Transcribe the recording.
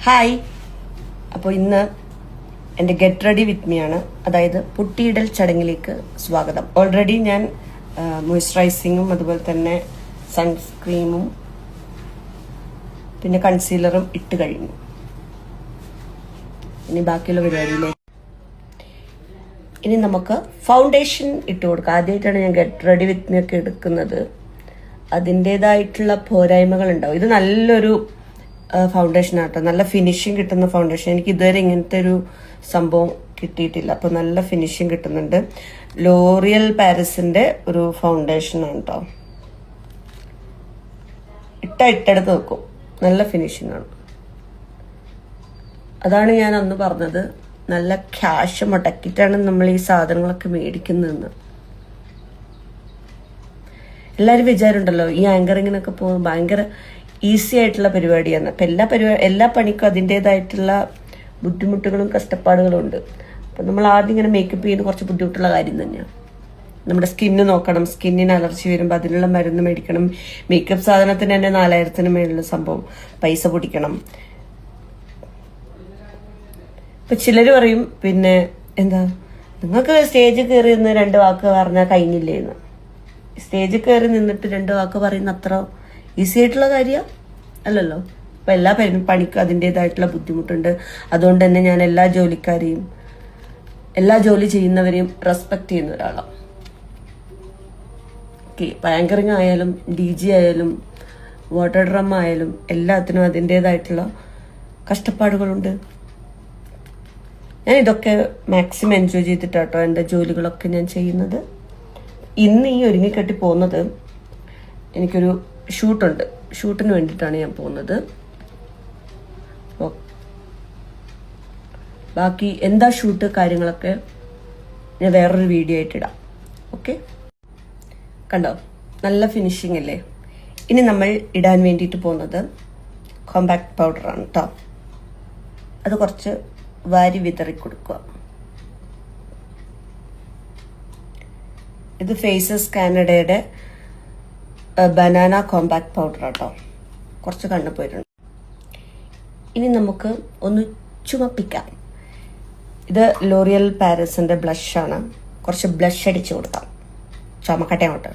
Hi. അപ്പോൾ ഇന്ന് എൻ്റെ ഗെറ്റ് റെഡി വിത്ത് മീ ആണ്, അതായത് പുട്ടിയിടൽ ചടങ്ങിലേക്ക് സ്വാഗതം. ഓൾറെഡി ഞാൻ മോയ്സ്ചറൈസിങ്ങും അതുപോലെ തന്നെ സൺസ്ക്രീമും പിന്നെ കൺസീലറും ഇട്ട് കഴിഞ്ഞു. ഇനി ബാക്കിയുള്ള പരിപാടിയിലേക്ക് ഇനി നമുക്ക് ഫൗണ്ടേഷൻ ഇട്ട് കൊടുക്കാം. ആദ്യമായിട്ടാണ് ഞാൻ ഗെറ്റ് റെഡി വിത്ത് മീ ഒക്കെ എടുക്കുന്നത്. അതിൻ്റെതായിട്ടുള്ള പോരായ്മകൾ ഉണ്ടാവും. ഇത് നല്ലൊരു ഫൗണ്ടേഷൻ ആട്ടോ, നല്ല ഫിനിഷിങ് കിട്ടുന്ന ഫൗണ്ടേഷൻ. എനിക്ക് ഇതുവരെ ഇങ്ങനത്തെ ഒരു സംഭവം കിട്ടിയിട്ടില്ല. അപ്പോൾ നല്ല ഫിനിഷിങ് കിട്ടുന്നുണ്ട്. ലോറിയൽ പാരീസിന്റെ ഒരു ഫൗണ്ടേഷൻ ആണ് കേട്ടോ. ഇട്ടെടുത്ത് വെക്കും, നല്ല ഫിനിഷിംഗ് ആണ്. അതാണ് ഞാൻ അന്ന് പറഞ്ഞത്, നല്ല ക്യാഷ് മുടക്കിയിട്ടാണ് നമ്മൾ ഈ സാധനങ്ങളൊക്കെ മേടിക്കുന്നതെന്ന്. എല്ലാവരും വിചാരമുണ്ടല്ലോ ഈ ആങ്കറിങ്ങിനൊക്കെ പോകുമ്പോൾ ഭയങ്കര ഈസി ആയിട്ടുള്ള പരിപാടിയാണ്. അപ്പം എല്ലാ പണിക്കും അതിൻ്റെതായിട്ടുള്ള ബുദ്ധിമുട്ടുകളും കഷ്ടപ്പാടുകളും ഉണ്ട്. അപ്പം നമ്മൾ ആദ്യം ഇങ്ങനെ മേക്കപ്പ് ചെയ്യുന്നത് കുറച്ച് ബുദ്ധിമുട്ടുള്ള കാര്യം തന്നെയാണ്. നമ്മുടെ സ്കിന്ന് നോക്കണം, സ്കിന്നിന് അലർജി വരുമ്പോൾ അതിനുള്ള മരുന്ന് മേടിക്കണം. മേക്കപ്പ് സാധനത്തിന് തന്നെ 4000-ന് മേലുള്ള സംഭവം പൈസ പൊടിക്കണം. ഇപ്പം ചിലർ പറയും, പിന്നെ എന്താ നിങ്ങൾക്ക് സ്റ്റേജിൽ കയറി നിന്ന് 2 വാക്ക് പറഞ്ഞാൽ കഴിഞ്ഞില്ലേന്ന്. സ്റ്റേജിൽ കയറി നിന്നിട്ട് 2 വാക്ക് പറയുന്ന അത്ര ഈസി ആയിട്ടുള്ള കാര്യം അല്ലല്ലോ. അപ്പം എല്ലാ പണിക്കും അതിൻ്റെതായിട്ടുള്ള ബുദ്ധിമുട്ടുണ്ട്. അതുകൊണ്ട് തന്നെ ഞാൻ എല്ലാ ജോലിക്കാരെയും, എല്ലാ ജോലി ചെയ്യുന്നവരെയും റെസ്പെക്ട് ചെയ്യുന്ന ഒരാളാണ്. ഓക്കെ, ആങ്കറിങ് ആയാലും DJ ആയാലും വാട്ടർ ഡ്രം ആയാലും എല്ലാത്തിനും അതിൻ്റെതായിട്ടുള്ള കഷ്ടപ്പാടുകളുണ്ട്. ഞാൻ ഇതൊക്കെ മാക്സിമം എൻജോയ് ചെയ്തിട്ടാട്ടോ എൻ്റെ ജോലികളൊക്കെ ഞാൻ ചെയ്യുന്നത്. ഇന്ന് ഈ ഒരുങ്ങിക്കെട്ടി പോകുന്നത്, എനിക്കൊരു ഷൂട്ടുണ്ട്. ഷൂട്ടിന് വേണ്ടിയിട്ടാണ് ഞാൻ പോകുന്നത്. ബാക്കി എന്താ ഷൂട്ട് കാര്യങ്ങളൊക്കെ ഞാൻ വേറൊരു വീഡിയോ ആയിട്ട് ഇടാം. ഓക്കെ, കണ്ടോ നല്ല ഫിനിഷിംഗ് അല്ലേ. ഇനി നമ്മൾ ഇടാൻ വേണ്ടിയിട്ട് പോകുന്നത് കോമ്പാക്ട് പൗഡറാണ് കേട്ടോ. അത് കുറച്ച് വാരി വിതറി കൊടുക്കുക. ഇത് ഫേസസ് കാനഡയുടെ ബനാന കോമ്പാക്ട് പൗഡർ കേട്ടോ. കുറച്ച് കണ്ണു പോയിട്ടുണ്ട്. ഇനി നമുക്ക് ഒന്ന് ചുമപ്പിക്കാം. ഇത് ലോറിയൽ പാരീസിന്റെ ബ്ലഷാണ്. കുറച്ച് ബ്ലഷ് അടിച്ചു കൊടുക്കാം. ചുമക്കട്ടെ അങ്ങോട്ട്.